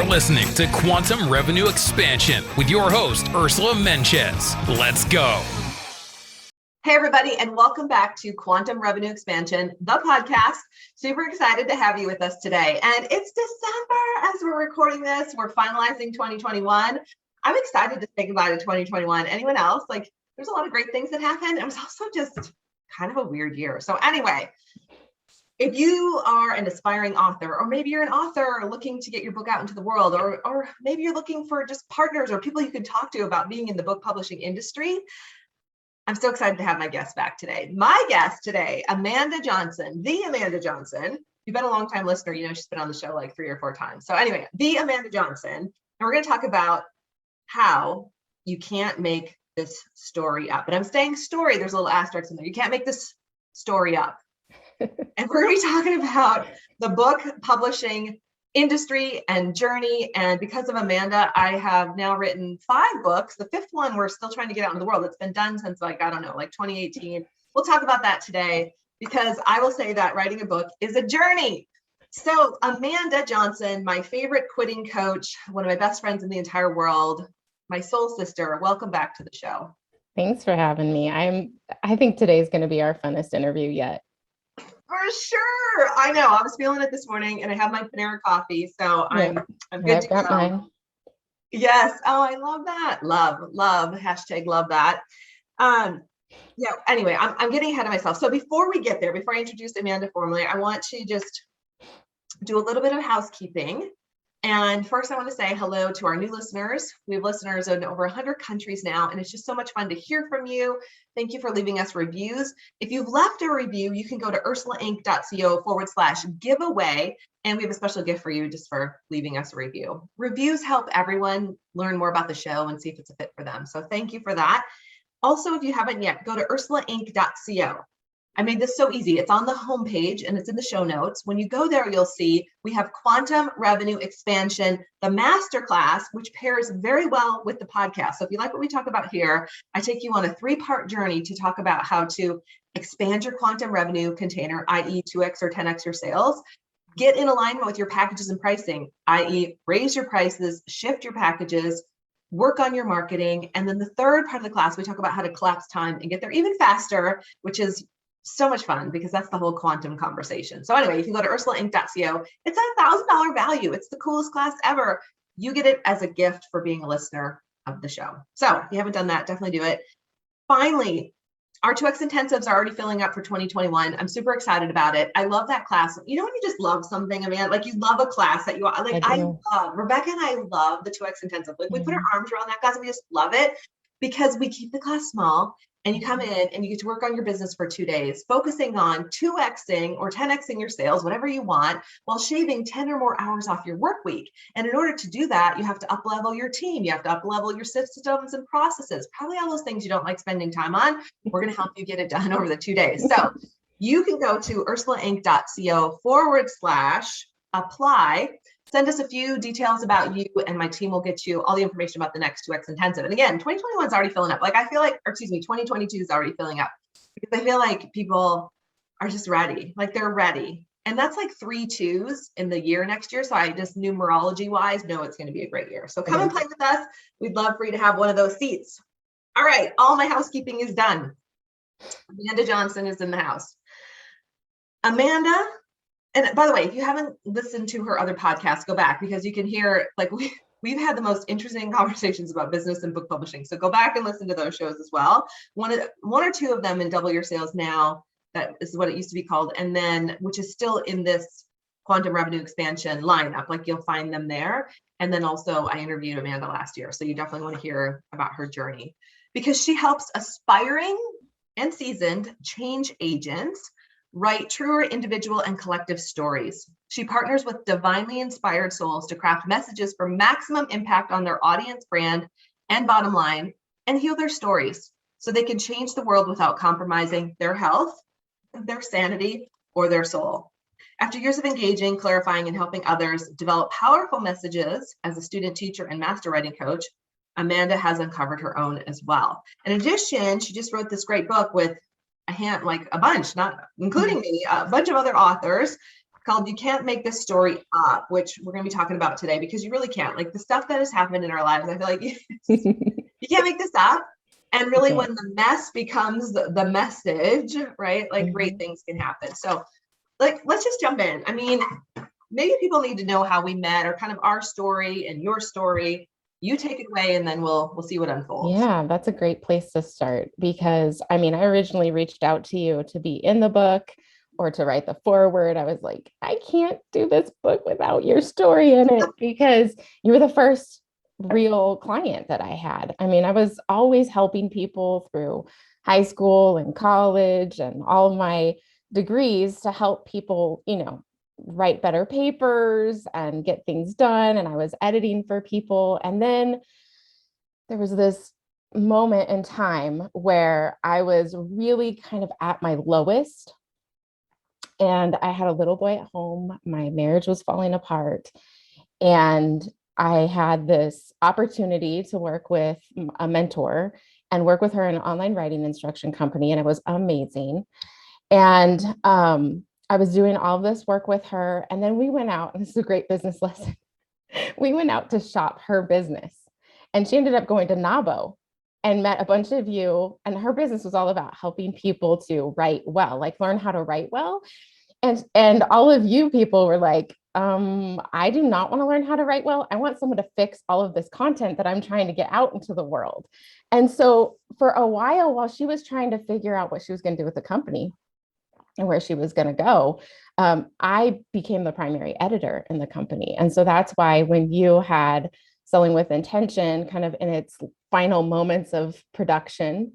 listening to Quantum Revenue Expansion with your host, Ursula Menchez. Let's go. Hey, everybody, and welcome back to Quantum Revenue Expansion, the podcast. Super excited to have you with us today. And it's December as we're recording this. We're finalizing 2021. I'm excited to think about it 2021. Anyone else? Like, there's a lot of great things that happened. It was also just kind of a weird year. So anyway, if you are an aspiring author, or maybe you're an author looking to get your book out into the world, or maybe you're looking for just partners or people you can talk to about being in the book publishing industry, I'm so excited to have my guest back today. My guest today, Amanda Johnson, the Amanda Johnson. You've been a long time listener. You know, she's been on the show like 3 or 4 times. So anyway, the Amanda Johnson. And we're going to talk about how you can't make this story up. And I'm saying story, there's a little asterisk in there. You can't make this story up. And we're going to be talking about the book publishing industry and journey. And because of Amanda, I have now written 5 books. The 5th one we're still trying to get out in the world. It's been done since like 2018. We'll talk about that today, because I will say that writing a book is a journey. So Amanda Johnson, my favorite quitting coach, one of my best friends in the entire world, my soul sister, welcome back to the show. Thanks for having me. I think today's going to be our funnest interview yet. For sure. I know. I was feeling it this morning, and I have my Panera coffee, so I'm good to go. Mine. Yes. Oh, I love that. Love. Hashtag love that. Anyway, I'm getting ahead of myself. So before we get there, before I introduce Amanda formally, I want to just do a little bit of housekeeping. And first, I want to say hello to our new listeners. We have listeners in over 100 countries now, and it's just so much fun to hear from you. Thank you for leaving us reviews. If you've left a review, you can go to ursulainc.co/giveaway, and we have a special gift for you just for leaving us a review. Reviews help everyone learn more about the show and see if it's a fit for them. So thank you for that. Also, if you haven't yet, go to ursulainc.co. I made this so easy. It's on the homepage and it's in the show notes. When you go there, you'll see we have Quantum Revenue Expansion, the masterclass, which pairs very well with the podcast. So if you like what we talk about here, I take you on a 3-part journey to talk about how to expand your quantum revenue container, i.e. 2x or 10x your sales, get in alignment with your packages and pricing, i.e. raise your prices, shift your packages, work on your marketing. And then the 3rd part of the class, we talk about how to collapse time and get there even faster, which is so much fun because that's the whole quantum conversation. So anyway, you can go to ursulainc.co. It's a $1,000 value. It's the coolest class ever. You get it as a gift for being a listener of the show. So if you haven't done that, definitely do it. Finally, our 2X intensives are already filling up for 2021. I'm super excited about it. I love that class. You know, when you just love something, I mean, like you love a class that you like. I love Rebecca and I love the 2X intensive. Like we put our arms around that class and we just love it because we keep the class small. And you come in and you get to work on your business for 2 days, focusing on 2Xing or 10Xing your sales, whatever you want, while shaving 10 or more hours off your work week. And in order to do that, you have to up-level your team. You have to up-level your systems and processes, probably all those things you don't like spending time on. We're going to help you get it done over the 2 days. So you can go to ursulainc.co/apply. Send us a few details about you and my team will get you all the information about the next 2X intensive. And again, 2021 is already filling up. Like I feel like, 2022 is already filling up because I feel like people are just ready. Like they're ready. And that's like 3 2s in the year next year. So I just numerology wise know it's going to be a great year. So come and play with us. We'd love for you to have one of those seats. All right. All my housekeeping is done. Amanda Johnson is in the house. Amanda. And by the way, if you haven't listened to her other podcasts, go back because you can hear like we've had the most interesting conversations about business and book publishing. So go back and listen to those shows as well. One or two of them in Double Your Sales Now. That is what it used to be called. And then which is still in this Quantum Revenue Expansion lineup. Like you'll find them there. And then also I interviewed Amanda last year. So you definitely want to hear about her journey because she helps aspiring and seasoned change agents write truer individual and collective stories. She partners with divinely inspired souls to craft messages for maximum impact on their audience, brand, and bottom line, and heal their stories so they can change the world without compromising their health, their sanity, or their soul. After years of engaging, clarifying, and helping others develop powerful messages as a student, teacher, and master writing coach, Amanda has uncovered her own as well. In addition, she just wrote this great book with a bunch, not including me, a bunch of other authors called You Can't Make This Story Up, which we're going to be talking about today, because you really can't. Like the stuff that has happened in our lives, I feel like you can't make this up. And really, when the mess becomes the message, right? Like great things can happen. So like, let's just jump in. I mean, maybe people need to know how we met, or kind of our story and your story. You take it away, and then we'll see what unfolds. Yeah, that's a great place to start, because I mean, I originally reached out to you to be in the book or to write the foreword. I was like, I can't do this book without your story in it, because you were the first real client that I had. I mean, I was always helping people through high school and college and all of my degrees to help people, write better papers and get things done. And I was editing for people. And then there was this moment in time where I was really kind of at my lowest. And I had a little boy at home. My marriage was falling apart. And I had this opportunity to work with a mentor and work with her in an online writing instruction company. And it was amazing. And I was doing all of this work with her. And then we went out, and this is a great business lesson. We went out to shop her business. And she ended up going to NABO and met a bunch of you. And her business was all about helping people to write well, like learn how to write well. And all of you people were like, I do not want to learn how to write well. I want someone to fix all of this content that I'm trying to get out into the world. And so for a while she was trying to figure out what she was going to do with the company and where she was going to go, I became the primary editor in the company. And so that's why when you had Selling with Intention kind of in its final moments of production,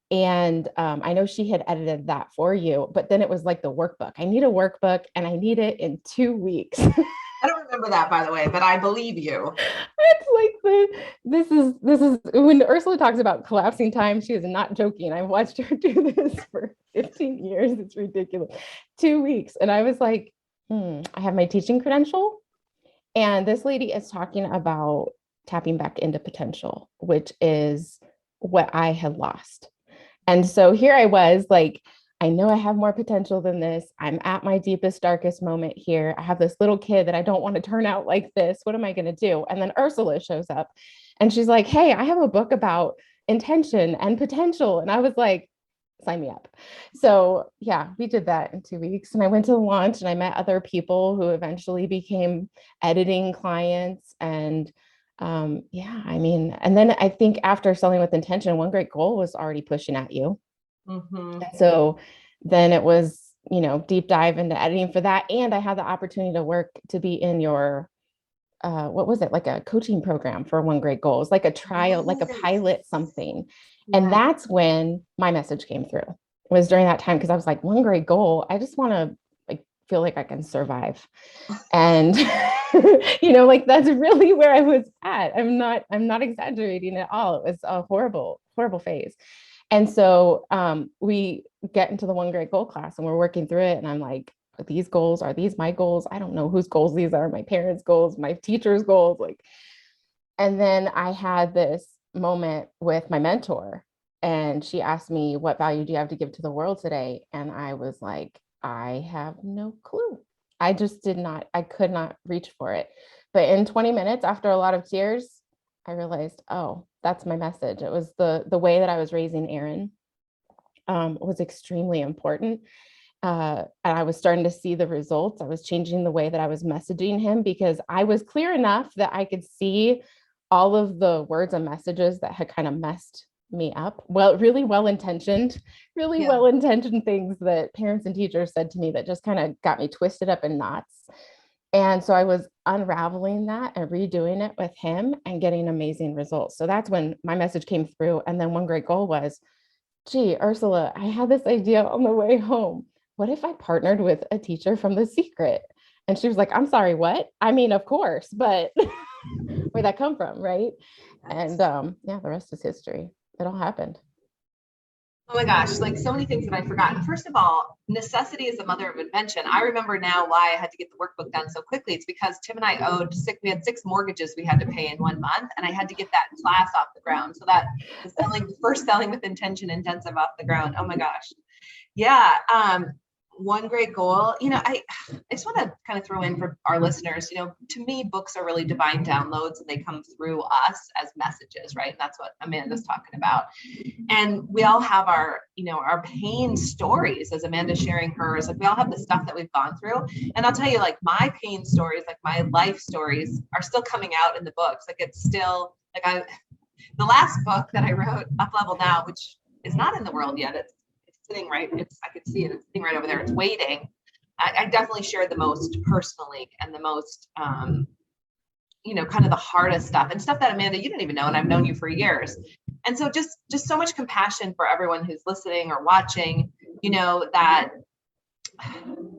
and I know she had edited that for you, but then it was like the workbook. I need a workbook, and I need it in 2 weeks. I don't remember that, by the way, but I believe you. It's like this is when Ursula talks about collapsing time, she is not joking. I've watched her do this for 15 years. It's ridiculous. 2 weeks. And I was like, I have my teaching credential. And this lady is talking about tapping back into potential, which is what I had lost. And so here I was like, I know I have more potential than this. I'm at my deepest, darkest moment here. I have this little kid that I don't want to turn out like this. What am I going to do? And then Ursula shows up and she's like, hey, I have a book about intention and potential. And I was like, sign me up. So yeah, we did that in 2 weeks. And I went to the launch and I met other people who eventually became editing clients. And I mean, and then I think after Selling with Intention, One Great Goal was already pushing at you. So then it was, deep dive into editing for that. And I had the opportunity to work to be in your, what was it? Like a coaching program for One Great Goal. It was like a trial, like a pilot something. And that's when my message came through. It was during that time, because I was like, One Great Goal, I just want to feel like I can survive. And, like that's really where I was at. I'm not exaggerating at all. It was a horrible, horrible phase. And so we get into the One Great Goal class and we're working through it. And I'm like, are these my goals? I don't know whose goals these are, my parents' goals, my teacher's goals. And then I had this moment with my mentor, and she asked me, what value do you have to give to the world today? And I was like, I have no clue. I could not reach for it. But in 20 minutes, after a lot of tears, I realized, oh, that's my message. It was the way that I was raising Aaron was extremely important. And I was starting to see the results. I was changing the way that I was messaging him, because I was clear enough that I could see all of the words and messages that had kind of messed me up. Well, really well-intentioned things that parents and teachers said to me that just kind of got me twisted up in knots. And so I was unraveling that and redoing it with him and getting amazing results. So that's when my message came through. And then One Great Goal was, gee, Ursula, I had this idea on the way home. What if I partnered with a teacher from The Secret? And she was like, I'm sorry, what? I mean, of course, but where'd that come from, right? And the rest is history. It all happened. Oh my gosh, like so many things that I've forgotten. First of all, necessity is the mother of invention. I remember now why I had to get the workbook done so quickly. It's because Tim and I we had 6 mortgages we had to pay in 1 month, and I had to get that class off the ground. So that the first Selling with Intention intensive off the ground. Oh my gosh. Yeah. one great goal, I just want to kind of throw in for our listeners, to me, books are really divine downloads and they come through us as messages, right? And that's what Amanda's talking about. And we all have our, our pain stories, as Amanda's sharing hers. Like we all have the stuff that we've gone through. And I'll tell you, like my pain stories, like my life stories are still coming out in the books. Like it's still the last book that I wrote, Up Level Now, which is not in the world yet. It's sitting right. I could see it. It's sitting right over there. It's waiting. I definitely shared the most personally and the most, kind of the hardest stuff and stuff that Amanda, you didn't even know, and I've known you for years. And so just so much compassion for everyone who's listening or watching, that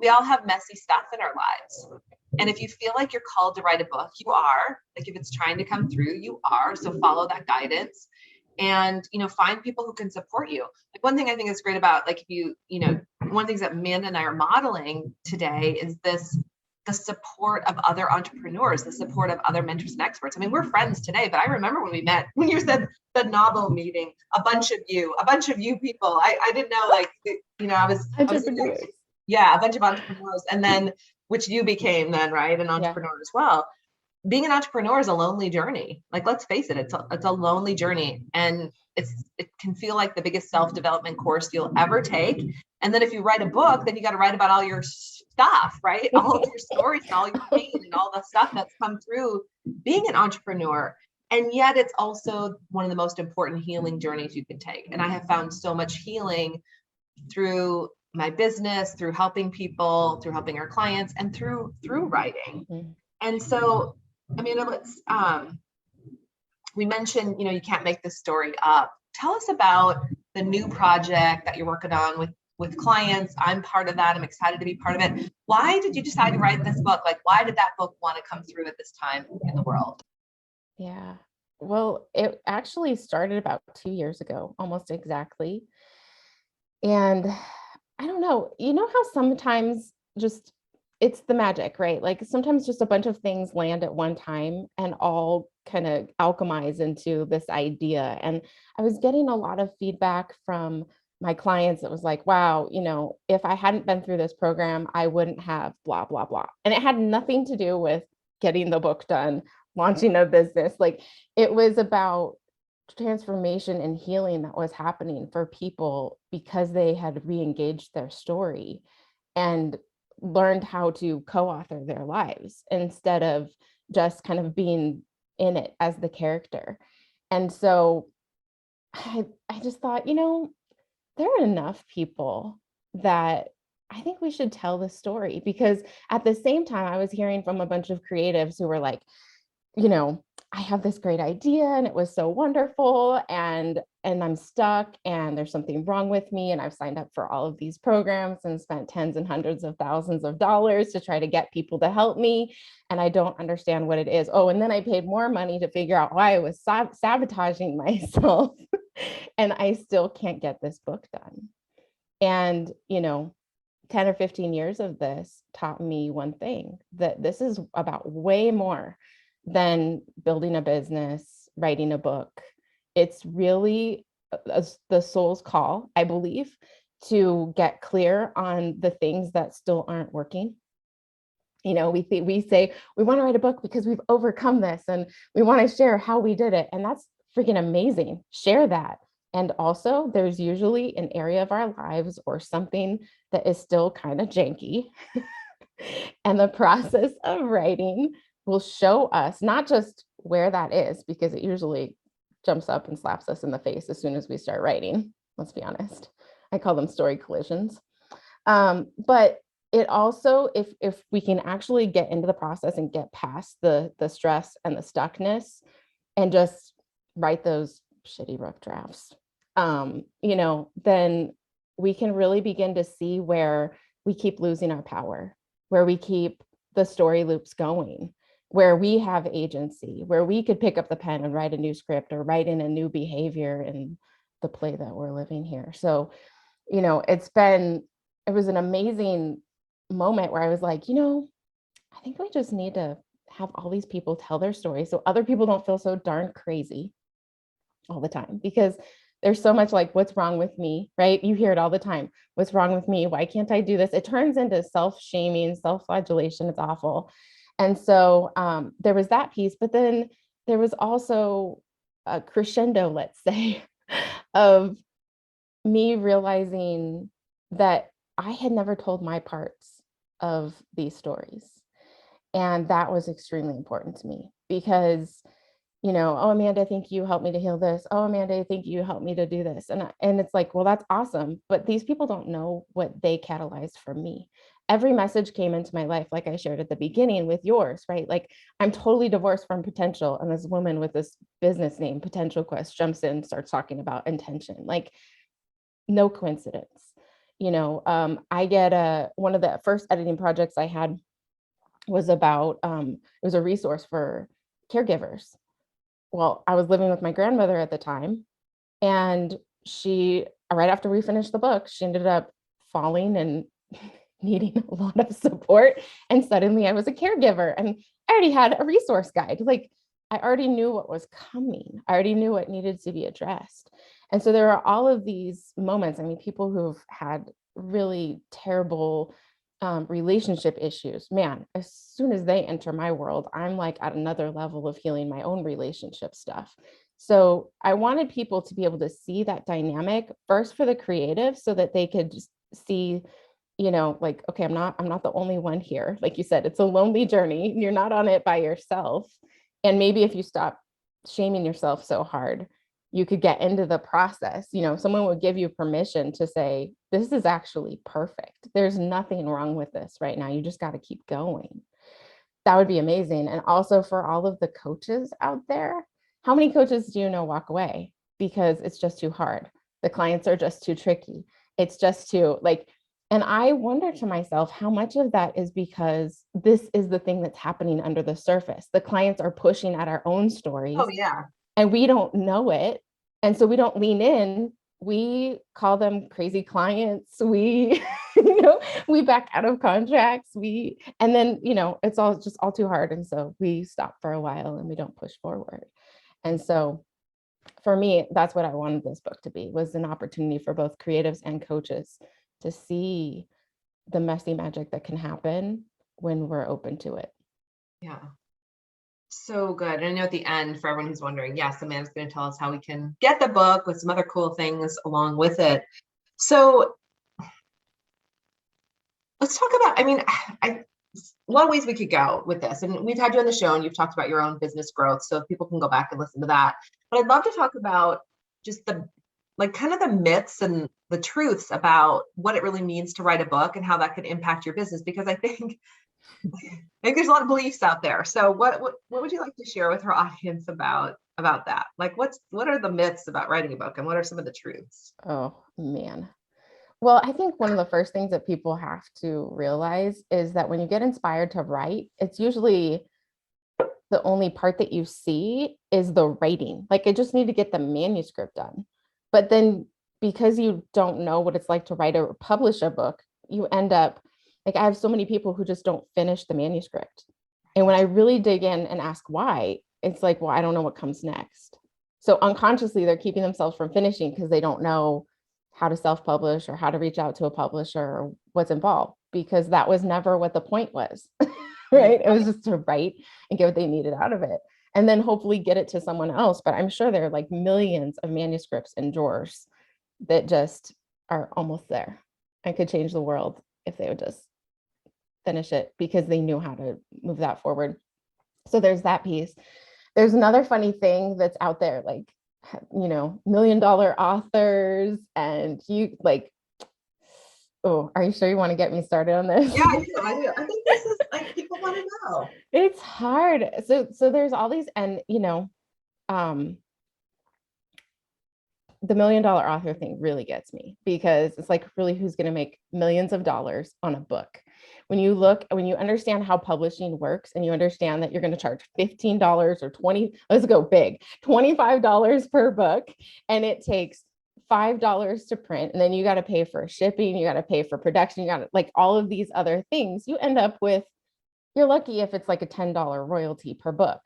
we all have messy stuff in our lives. And if you feel like you're called to write a book, you are. Like if it's trying to come through, you are. So follow that guidance. And, find people who can support you. Like one thing I think is great about, like, if you, one of the things that Amanda and I are modeling today is the support of other entrepreneurs, the support of other mentors and experts. I mean, we're friends today, but I remember when we met, when you said the novel meeting, a bunch of you people, I didn't know, like, I was a bunch of entrepreneurs, and then, which you became then, right? An entrepreneur as well. Being an entrepreneur is a lonely journey. Like, let's face it, it's a lonely journey. And it can feel like the biggest self-development course you'll ever take. And then if you write a book, then you got to write about all your stuff, right? All of your stories and all your pain and all the stuff that's come through being an entrepreneur. And yet it's also one of the most important healing journeys you can take. And I have found so much healing through my business, through helping people, through helping our clients, and through writing. Mm-hmm. And so, let's, we mentioned, you can't make this story up. Tell us about the new project that you're working on with clients. I'm part of that. I'm excited to be part of it. Why did you decide to write this book? Like, why did that book want to come through at this time in the world? Yeah, well, it actually started about 2 years ago, almost exactly. And I don't know, how sometimes just it's the magic, right? Like sometimes just a bunch of things land at one time and all kind of alchemize into this idea. And I was getting a lot of feedback from my clients that was like, wow, if I hadn't been through this program, I wouldn't have blah, blah, blah. And it had nothing to do with getting the book done, launching a business. Like it was about transformation and healing that was happening for people because they had re-engaged their story and learned how to co-author their lives instead of just kind of being in it as the character. And so I just thought, there are enough people that I think we should tell the story, because at the same time, I was hearing from a bunch of creatives who were like, I have this great idea and it was so wonderful and I'm stuck and there's something wrong with me. And I've signed up for all of these programs and spent tens and hundreds of thousands of dollars to try to get people to help me. And I don't understand what it is. Oh, and then I paid more money to figure out why I was sabotaging myself. And I still can't get this book done. And, 10 or 15 years of this taught me one thing, that this is about way more than building a business, writing a book. It's really the soul's call, I believe, to get clear on the things that still aren't working. We say we want to write a book because we've overcome this and we want to share how we did it. And that's freaking amazing. Share that. And also there's usually an area of our lives or something that is still kind of janky. And the process of writing will show us not just where that is, because it usually jumps up and slaps us in the face as soon as we start writing. Let's be honest. I call them story collisions. But it also, if we can actually get into the process and get past the stress and the stuckness and just write those shitty rough drafts, then we can really begin to see where we keep losing our power, where we keep the story loops going, where we have agency, where we could pick up the pen and write a new script or write in a new behavior in the play that we're living here. So, it was an amazing moment where I was like, I think we just need to have all these people tell their stories so other people don't feel so darn crazy all the time, because there's so much like, what's wrong with me, right? You hear it all the time. What's wrong with me? Why can't I do this? It turns into self-shaming, self-flagellation. It's awful. And so there was that piece, but then there was also a crescendo, let's say, of me realizing that I had never told my parts of these stories. And that was extremely important to me because, oh, Amanda, I think you helped me to heal this. Oh, Amanda, I think you helped me to do this. And it's like, well, that's awesome. But these people don't know what they catalyzed for me. Every message came into my life, like I shared at the beginning with yours, right? Like I'm totally divorced from potential. And this woman with this business name, Potential Quest, jumps in, starts talking about intention. Like no coincidence. I get one of the first editing projects I had was about, it was a resource for caregivers. Well, I was living with my grandmother at the time, and right after we finished the book, she ended up falling and needing a lot of support. And suddenly I was a caregiver and I already had a resource guide. Like I already knew what was coming. I already knew what needed to be addressed. And so there are all of these moments. I mean, people who've had really terrible relationship issues, man, as soon as they enter my world, I'm like at another level of healing my own relationship stuff. So I wanted people to be able to see that dynamic first for the creative so that they could just see, like, okay, I'm not the only one here. Like you said, it's a lonely journey. You're not on it by yourself. And maybe if you stop shaming yourself so hard, you could get into the process. Someone would give you permission to say, this is actually perfect. There's nothing wrong with this right now. You just got to keep going. That would be amazing. And also for all of the coaches out there, how many coaches do you know walk away because it's just too hard? The clients are just too tricky. It's just too and I wonder to myself, how much of that is because this is the thing that's happening under the surface. The clients are pushing at our own stories. Oh, yeah. And we don't know it. And so we don't lean in. We call them crazy clients. We, we back out of contracts. And then, it's all just all too hard. And so we stop for a while and we don't push forward. And so for me, that's what I wanted this book to be, was an opportunity for both creatives and coaches to see the messy magic that can happen when we're open to it. Yeah. So good. And I know at the end, for everyone who's wondering, yes, Amanda's going to tell us how we can get the book with some other cool things along with it. So let's talk about, a lot of ways we could go with this. And we've had you on the show and you've talked about your own business growth. So people can go back and listen to that. But I'd love to talk about just kind of the myths and the truths about what it really means to write a book and how that could impact your business. Because I think there's a lot of beliefs out there. So what would you like to share with our audience about that? Like what are the myths about writing a book and what are some of the truths? Oh man. Well, I think one of the first things that people have to realize is that when you get inspired to write, it's usually the only part that you see is the writing. Like I just need to get the manuscript done. But then because you don't know what it's like to write or publish a book, you end up I have so many people who just don't finish the manuscript. And when I really dig in and ask why, it's like, well, I don't know what comes next. So unconsciously, they're keeping themselves from finishing because they don't know how to self-publish or how to reach out to a publisher or what's involved, because that was never what the point was, right? It was just to write and get what they needed out of it. And then hopefully get it to someone else. But I'm sure there are like millions of manuscripts in drawers that just are almost there and could change the world if they would just finish it because they knew how to move that forward. So there's that piece. There's another funny thing that's out there, like, $1 million authors, and you like, oh, are you sure you want to get me started on this? Yeah, I do. I think this is like people want to know. It's hard. So there's all these, and the $1 million author thing really gets me because it's like, really, who's going to make millions of dollars on a book? When you understand how publishing works and you understand that you're going to charge $15 or let's go big, $25 per book, and it takes $5 to print, and then you got to pay for shipping, you got to pay for production, you got to like all of these other things, you end up with, you're lucky if it's like a $10 royalty per book.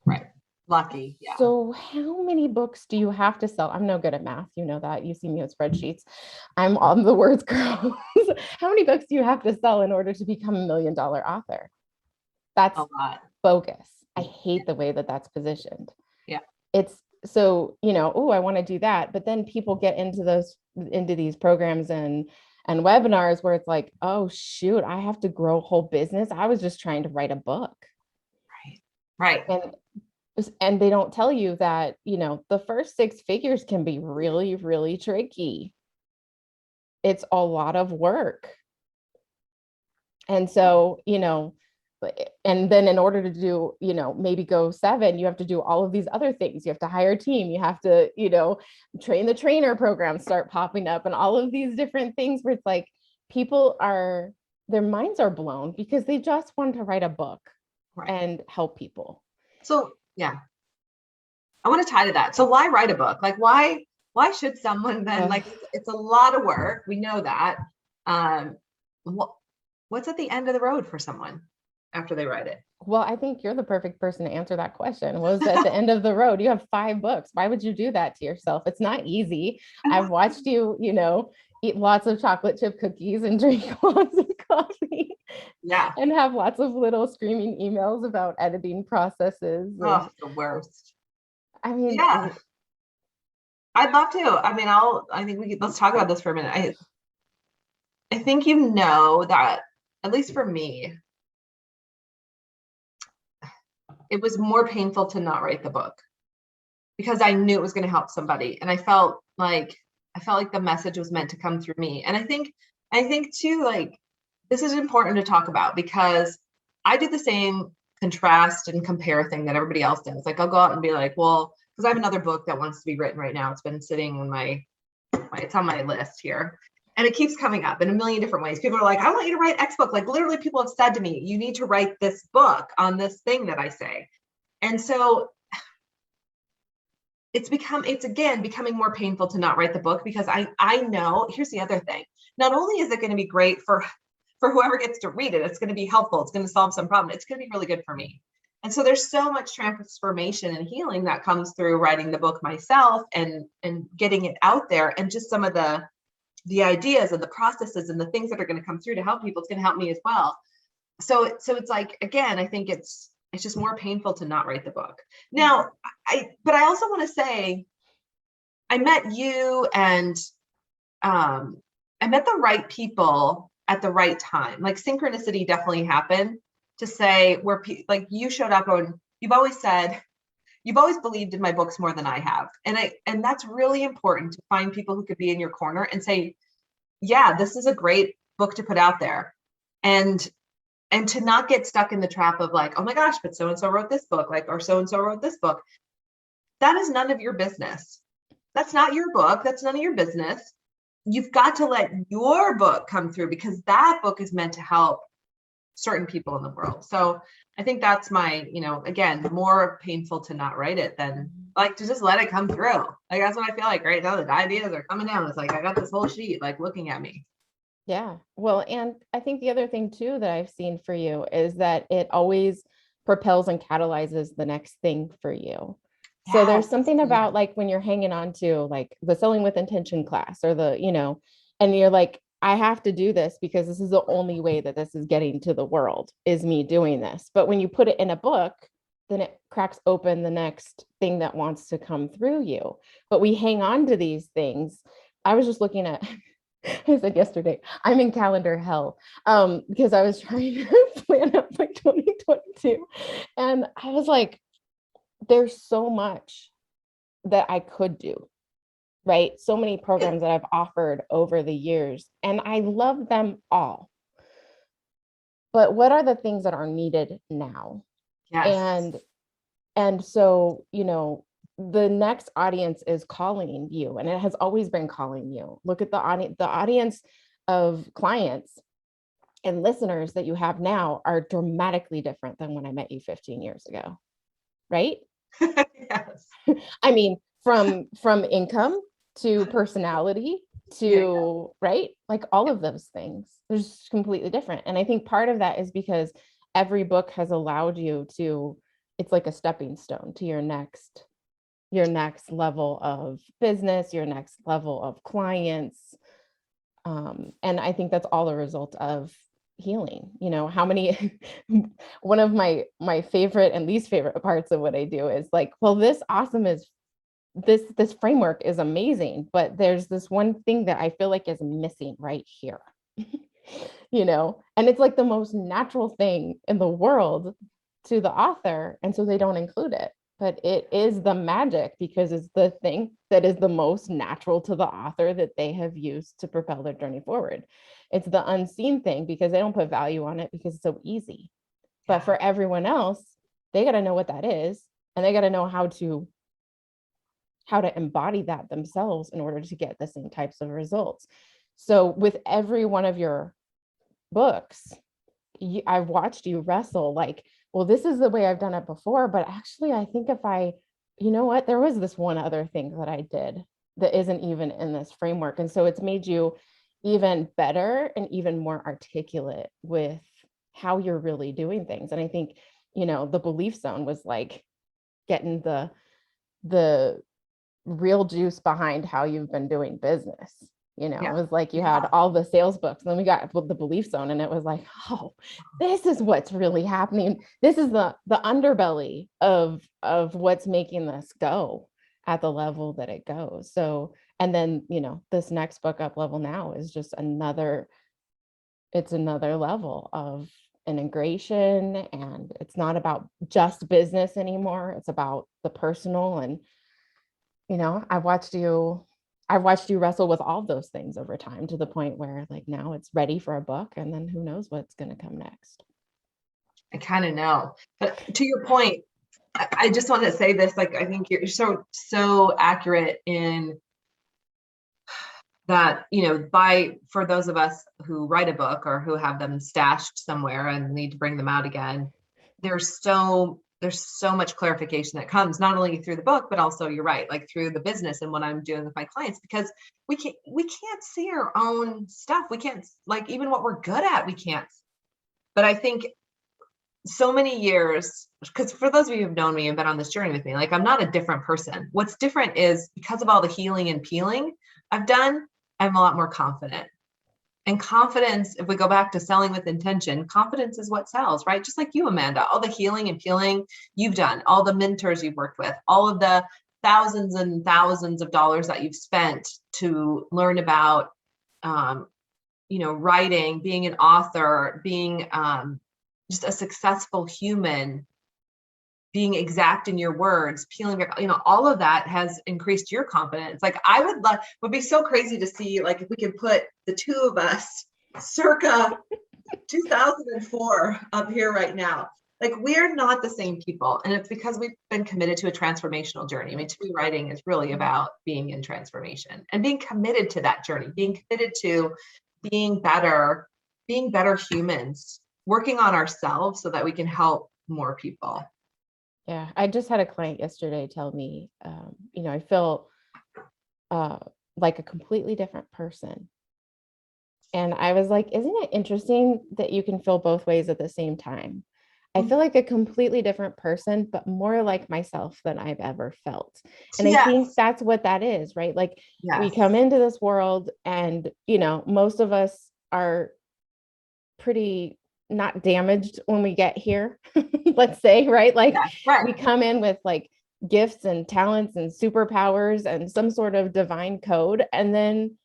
Right. Lucky. Yeah. So how many books do you have to sell? I'm no good at math. You know that. You see me with spreadsheets. I'm on the words girl. How many books do you have to sell in order to become $1 million author? That's A lot. bogus. I hate the way that that's positioned. Yeah. It's so, oh, I want to do that. But then people get into these programs and webinars where it's like, oh, shoot, I have to grow a whole business. I was just trying to write a book. Right. And they don't tell you that, the first 6 figures can be really, really tricky. It's a lot of work. And so, and then in order to do, maybe go 7, you have to do all of these other things. You have to hire a team. You have to, train the trainer programs start popping up and all of these different things where it's like their minds are blown because they just want to write a book and help people. So, yeah, I want to tie to that. So why write a book? Like, why should someone then, like, it's a lot of work. We know that. What's at the end of the road for someone after they write it? Well, I think you're the perfect person to answer that question. What was at the end of the road? You have 5 books. Why would you do that to yourself? It's not easy. I've watched you, eat lots of chocolate chip cookies and drink lots of coffee. Yeah. And have lots of little screaming emails about editing processes. Oh, the worst. I mean, yeah. I'd love to. I mean, let's talk about this for a minute. I think that, at least for me, it was more painful to not write the book because I knew it was going to help somebody. And I felt like the message was meant to come through me. And I think too, like, this is important to talk about because I do the same contrast and compare thing that everybody else does. Like, I'll go out and be like, well, because I have another book that wants to be written right now. It's been sitting on it's on my list here. And it keeps coming up in a million different ways. People are like, I want you to write X book. Like, literally, people have said to me, you need to write this book on this thing that I say. And so it's again becoming more painful to not write the book because I know, here's the other thing. Not only is it going to be great for whoever gets to read it, it's going to be helpful. It's going to solve some problem. It's going to be really good for me. And so there's so much transformation and healing that comes through writing the book myself and getting it out there, and just some of the ideas and the processes and the things that are going to come through to help people. It's going to help me as well. So it's like, again, I think it's just more painful to not write the book. Now, but I also want to say, I met you and I met the right people at the right time. Like, synchronicity definitely happened to say where like you showed up and you've always believed in my books more than I have. And that's really important, to find people who could be in your corner and say, yeah, this is a great book to put out there. And to not get stuck in the trap of like, oh my gosh, but so-and-so wrote this book, like, or so-and-so wrote this book. That is none of your business. That's not your book. That's none of your business. You've got to let your book come through, because that book is meant to help certain people in the world. So I think that's my, again, more painful to not write it than like to just let it come through. Like, that's what I feel like right now. The ideas are coming down. It's like, I got this whole sheet, like, looking at me. Yeah. Well, and I think the other thing too that I've seen for you is that it always propels and catalyzes the next thing for you. Yes. So there's something about like when you're hanging on to like the Selling with Intention class or and you're like, I have to do this because this is the only way that this is getting to the world, is me doing this. But when you put it in a book, then it cracks open the next thing that wants to come through you. But we hang on to these things. I was just looking at, I said yesterday, I'm in calendar hell because I was trying to plan out my 2022. And I was like, there's so much that I could do. Right? So many programs that I've offered over the years, and I love them all. But what are the things that are needed now? Yes. And so, the next audience is calling you, and it has always been calling you. Look at the audience of clients and listeners that you have now are dramatically different than when I met you 15 years ago. Right? Yes. I mean, from income to personality to right, like all of those things, they're just completely different. And I think part of that is because every book has allowed you to it's like a stepping stone to your next level of business, your next level of clients. And I think that's all a result of healing. You know, how many, one of my favorite and least favorite parts of what I do is like, well, this framework is amazing, but there's this one thing that I feel like is missing right here. You know, and it's like the most natural thing in the world to the author, and so they don't include it, but it is the magic because it's the thing that is the most natural to the author that they have used to propel their journey forward. It's the unseen thing because they don't put value on it because it's so easy. But for everyone else, they got to know what that is, and they got to know how to embody that themselves in order to get the same types of results. So with every one of your books, I've watched you wrestle like, well, this is the way I've done it before, but actually I think you know what, there was this one other thing that I did that isn't even in this framework. And so it's made you even better and even more articulate with how you're really doing things. And I think, you know, the belief zone was like getting the real juice behind how you've been doing business. You know, it was like you had all the sales books, and then we got the belief zone, and it was like, oh, this is what's really happening. This is the underbelly of what's making this go at the level that it goes. So, and then, you know, this next book, Up Level Now, is just another level of integration, and it's not about just business anymore. It's about the personal. And, you know, I've watched you wrestle with all those things over time to the point where like now it's ready for a book, and then who knows what's going to come next. I kind of know, but to your point, I just want to say this, like, I think you're so accurate in that, you know, for those of us who write a book or who have them stashed somewhere and need to bring them out again, there's so much clarification that comes not only through the book, but also, you're right, like through the business and what I'm doing with my clients, because we can't see our own stuff. We can't, like, even what we're good at, we can't. But I think so many years, because for those of you who've known me and been on this journey with me, like, I'm not a different person. What's different is because of all the healing and peeling I've done, I'm a lot more confident. And confidence, if we go back to selling with intention, confidence is what sells, right? Just like you, Amanda, all the healing and peeling you've done, all the mentors you've worked with, all of the thousands and thousands of dollars that you've spent to learn about, you know, writing, being an author, being just a successful human, being exact in your words, peeling back, you know, all of that has increased your confidence. Like, I would be so crazy to see, like, if we could put the two of us circa 2004 up here right now. Like, we're not the same people. And it's because we've been committed to a transformational journey. I mean, to me, writing is really about being in transformation and being committed to that journey, being committed to being better humans, working on ourselves so that we can help more people. Yeah, I just had a client yesterday tell me, you know, I feel like a completely different person. And I was like, isn't it interesting that you can feel both ways at the same time? I feel like a completely different person, but more like myself than I've ever felt. And I think that's what that is, right? Like, we come into this world and, you know, most of us are pretty not damaged when we get here, let's say, right? Like, we come in with like gifts and talents and superpowers and some sort of divine code, and then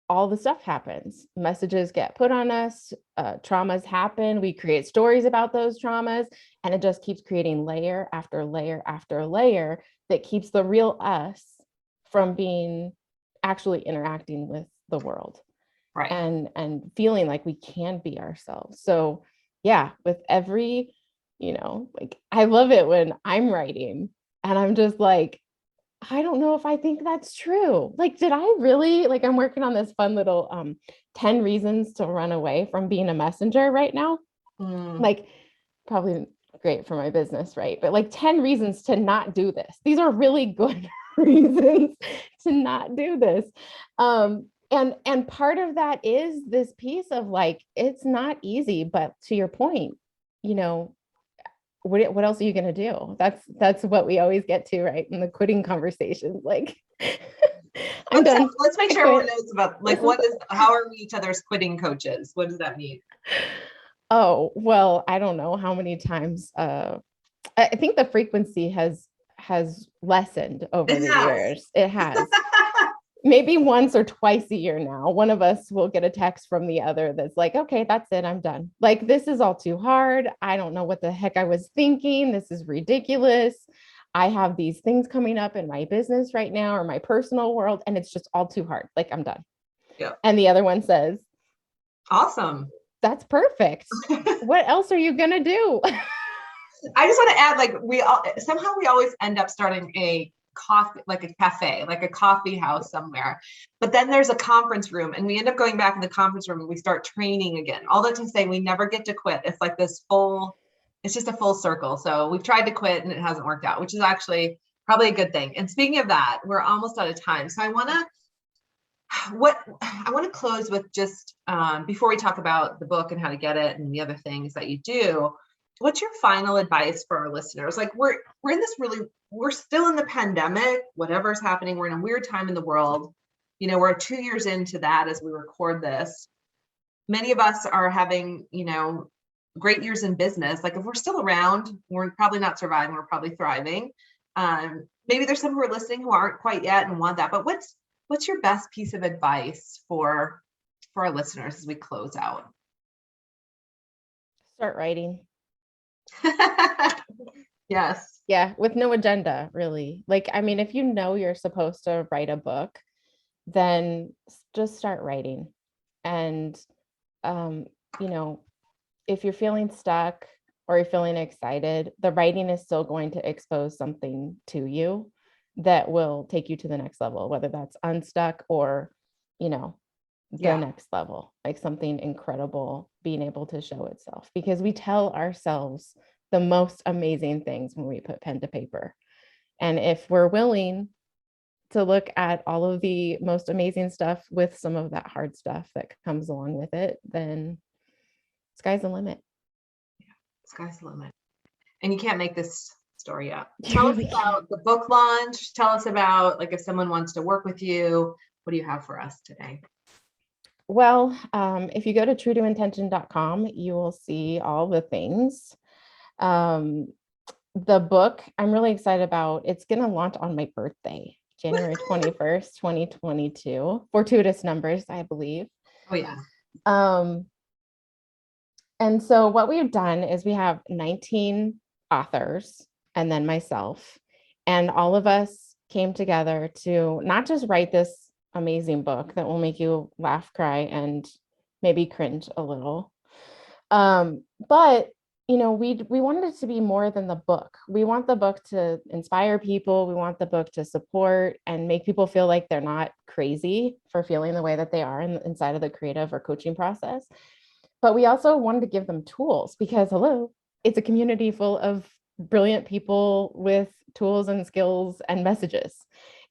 all the stuff happens. Messages get put on us, traumas happen, we create stories about those traumas, and it just keeps creating layer after layer after layer that keeps the real us from being actually interacting with the world. Right. And feeling like we can be ourselves. So yeah, with every, you know, like, I love it when I'm writing and I'm just like, I don't know if I think that's true. Like, did I really, like, I'm working on this fun little 10 reasons to run away from being a messenger right now. Like, probably great for my business, right? But like 10 reasons to not do this. These are really good reasons to not do this. And part of that is this piece of like, it's not easy, but to your point, you know, what else are you going to do? That's what we always get to, right? In the quitting conversations, like, I'm done. Let's make I sure everyone quit. knows about, like, how are we each other's quitting coaches? What does that mean? Oh, well, I don't know how many times, I think the frequency has lessened over It the has. years. It has. Maybe once or twice a year now, one of us will get a text from the other that's like, okay, that's it, I'm done. Like, this is all too hard. I don't know what the heck I was thinking. This is ridiculous. I have these things coming up in my business right now or my personal world, and it's just all too hard. Like, I'm done. Yeah. And the other one says, Awesome. that's perfect. What else are you going to do? I just want to add, like, we always end up starting a coffee, like a cafe, like a coffee house somewhere. But then there's a conference room, and we end up going back in the conference room and we start training again. All that to say, we never get to quit. It's like it's just a full circle. So we've tried to quit and it hasn't worked out, which is actually probably a good thing. And speaking of that, we're almost out of time. So I want to close with just, before we talk about the book and how to get it and the other things that you do, what's your final advice for our listeners? Like, we're still in the pandemic, whatever's happening, we're in a weird time in the world. You know, we're 2 years into that as we record this. Many of us are having, great years in business. Like, if we're still around, we're probably not surviving, we're probably thriving. Maybe there's some who are listening who aren't quite yet and want that, but what's your best piece of advice for our listeners as we close out? Start writing. Yes. Yeah, with no agenda, really. Like, I mean, if you know you're supposed to write a book, then just start writing. And, if you're feeling stuck or you're feeling excited, the writing is still going to expose something to you that will take you to the next level, whether that's unstuck or, the next level, like something incredible being able to show itself, because we tell ourselves the most amazing things when we put pen to paper. And if we're willing to look at all of the most amazing stuff with some of that hard stuff that comes along with it, then sky's the limit. Yeah, sky's the limit. And you can't make this story up. You Tell really us about the book launch. Tell us about, like, if someone wants to work with you, what do you have for us today? Well, if you go to truetointention.com, you will see all the things. The book I'm really excited about, it's going to launch on my birthday, January 21st, 2022, fortuitous numbers, I believe. Oh, yeah. And so what we've done is we have 19 authors and then myself, and all of us came together to not just write this amazing book that will make you laugh, cry, and maybe cringe a little. But we wanted it to be more than the book. We want the book to inspire people. We want the book to support and make people feel like they're not crazy for feeling the way that they are inside of the creative or coaching process. But we also wanted to give them tools because, it's a community full of brilliant people with tools and skills and messages.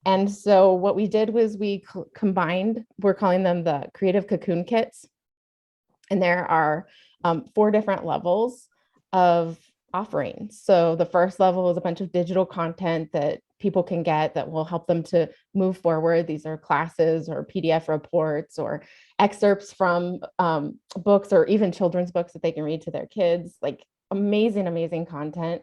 And so what we did was we combined, we're calling them the creative cocoon kits. And there are 4 different levels of offerings. So the first level is a bunch of digital content that people can get that will help them to move forward. These are classes or PDF reports or excerpts from books or even children's books that they can read to their kids, like amazing, amazing content.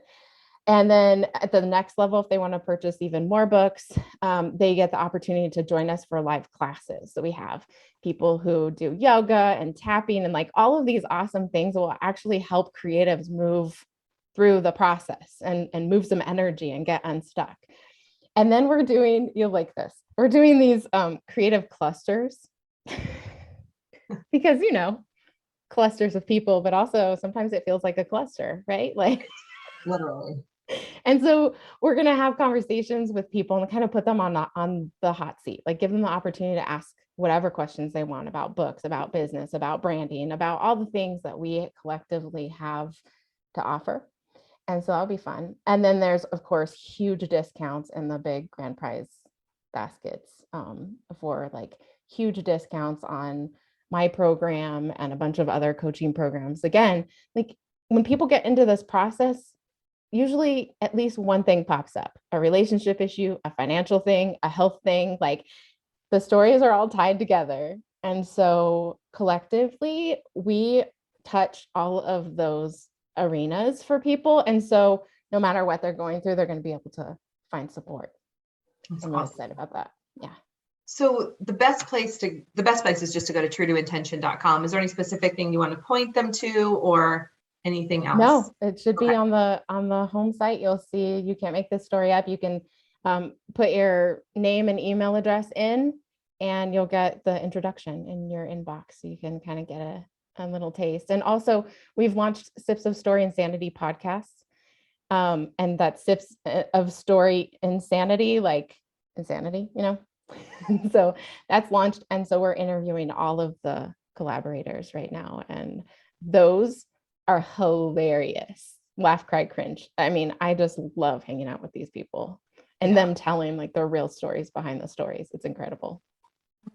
And then at the next level, if they want to purchase even more books, they get the opportunity to join us for live classes. So we have people who do yoga and tapping and like all of these awesome things that will actually help creatives move through the process and move some energy and get unstuck. And then we're doing, you'll like this, we're doing these creative clusters because, clusters of people, but also sometimes it feels like a cluster, right? Like Literally. And so we're going to have conversations with people and kind of put them on the hot seat, like give them the opportunity to ask whatever questions they want about books, about business, about branding, about all the things that we collectively have to offer. And so that'll be fun. And then there's, of course, huge discounts in the big grand prize baskets for like huge discounts on my program and a bunch of other coaching programs. Again, like when people get into this process, usually at least one thing pops up, a relationship issue, a financial thing, a health thing. Like the stories are all tied together. And so collectively, we touch all of those arenas for people. And so no matter what they're going through, they're going to be able to find support. That's I'm really awesome. excited about that. Yeah. So the best place is just to go to truetointention.com. Is there any specific thing you want to point them to or anything else? No, it should be on the home site. You'll see you can't make this story up. You can put your name and email address in, and you'll get the introduction in your inbox. So you can kind of get a little taste. And also we've launched Sips of Story Insanity podcasts. And that Sips of Story Insanity, like insanity, So that's launched. And so we're interviewing all of the collaborators right now. And those are hilarious. Laugh, cry, cringe. I mean, I just love hanging out with these people and them telling like the real stories behind the stories. It's incredible.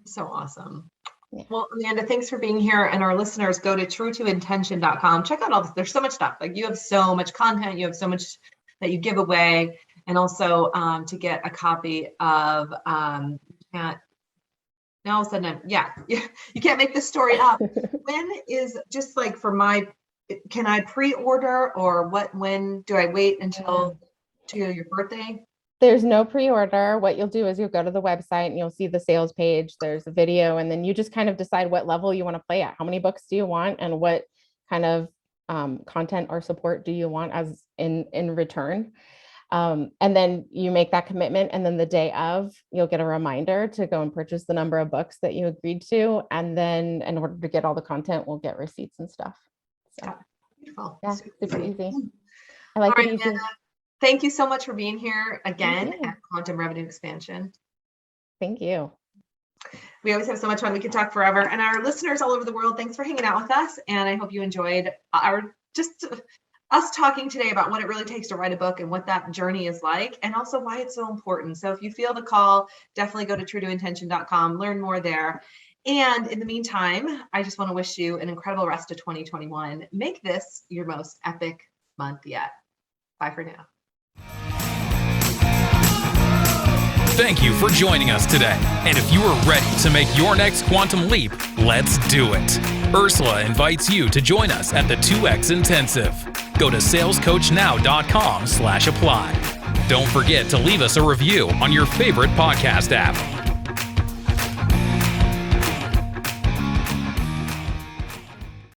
So awesome. Yeah. Well, Amanda, thanks for being here. And our listeners, go to truetointention.com. Check out all this. There's so much stuff. Like you have so much content. You have so much that you give away. And also to get a copy of, now all of a sudden, you can't make this story up. When is just like can I pre-order or when do I wait until to your birthday? There's no pre-order. What you'll do is you'll go to the website and you'll see the sales page. There's a video, and then you just kind of decide what level you want to play at. How many books do you want, and what kind of content or support do you want as in return? And then you make that commitment, and then the day of, you'll get a reminder to go and purchase the number of books that you agreed to. And then in order to get all the content, we'll get receipts and stuff. So, beautiful. Yeah, super easy. I like it easy. Thank you so much for being here again at Quantum Revenue Expansion. Thank you. We always have so much fun. We can talk forever. And our listeners all over the world, thanks for hanging out with us. And I hope you enjoyed us talking today about what it really takes to write a book and what that journey is like, and also why it's so important. So if you feel the call, definitely go to truetointention.com, learn more there. And in the meantime, I just want to wish you an incredible rest of 2021. Make this your most epic month yet. Bye for now. Thank you for joining us today. And if you are ready to make your next quantum leap, let's do it. Ursula invites you to join us at the 2X Intensive. Go to salescoachnow.com/apply. Don't forget to leave us a review on your favorite podcast app.